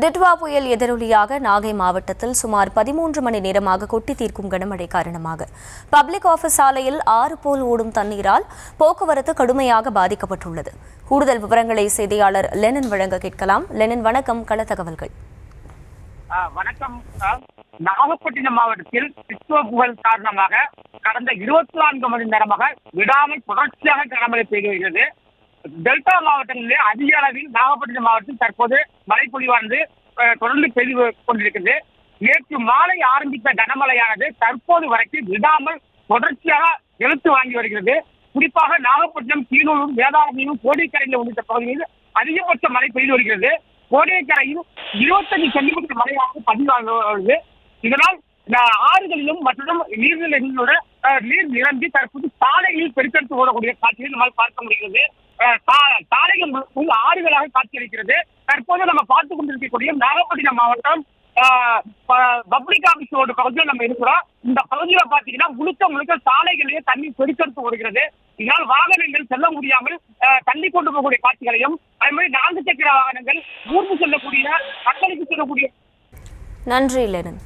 டிட்வா புயல் எதிரொலியாக நாகை மாவட்டத்தில் சுமார் 13 மணி நேரமாக கொட்டி தீர்க்கும் கனமழை காரணமாக பப்ளிக் ஆபீஸ் சாலையில் ஆறு போல் ஓடும் தண்ணீரால் போக்குவரத்து கடுமையாக பாதிக்கப்பட்டுள்ளது. கூடுதல் விவரங்களை செய்தியாளர் லெனின் வழங்க கேட்கலாம். லெனின், வணக்கம். கள தகவல்கள். வணக்கம். நாகப்பட்டினம் மாவட்டத்தில் டிட்வா புயல் காரணமாக கடந்த 24 மணி நேரமாக விடாமல் தொடர்ச்சியாக கனமழை பெய்து வருகிறது. டெல்டா மாவட்டங்களிலே அதிக அளவில் நாகப்பட்டினம் மாவட்டத்தில் தற்போது மழைப்பொழிவானது தொடர்ந்து பெய்து கொண்டிருக்கிறது. நேற்று மாலை ஆரம்பித்த கனமழையானது தற்போது வரைக்கும் விடாமல் தொடர்ச்சியாக எழுத்து வாங்கி வருகிறது. குறிப்பாக நாகப்பட்டினம், கீழூர், வேதாரண்யம், கோடியக்கரையில் உள்ளிட்ட பகுதிகளில் அதிகபட்ச மழை பெய்து வருகிறது. கோடியக்கரையில் 25 சென்டிமீட்டர் மழையாக பதிவாகிறது. இதனால் ஆறுகளிலும் மற்றும் நீர்நிலைகளோட நீர் நிரம்பி தற்போது சாலைகளில் பெருக்கெடுத்து ஓடக்கூடிய காட்சியை நம்மால் பார்க்க முடிகிறது. சாலைகள் ஆறுகளாக காட்சியளிக்கிறது. தற்போது நம்ம பார்த்துக் கொண்டிருக்கக்கூடிய நாகப்பட்டினம் மாவட்டம் பப்ளிக் ஆபீஸ் ரோடு பகுதியில் நம்ம இருக்கிறோம். இந்த பகுதியில பாத்தீங்கன்னா முழுக்க சாலைகளிலேயே தண்ணீர் பெருக்கெடுத்து ஓடுகிறது. இதனால் வாகனங்கள் செல்ல முடியாமல் தள்ளி கொண்டு போகக்கூடிய காட்சிகளையும், அதே மாதிரி 4 சக்கர வாகனங்கள் ஊர்ந்து செல்லக்கூடிய மக்களுக்கு செல்லக்கூடிய. நன்றி லெனின்.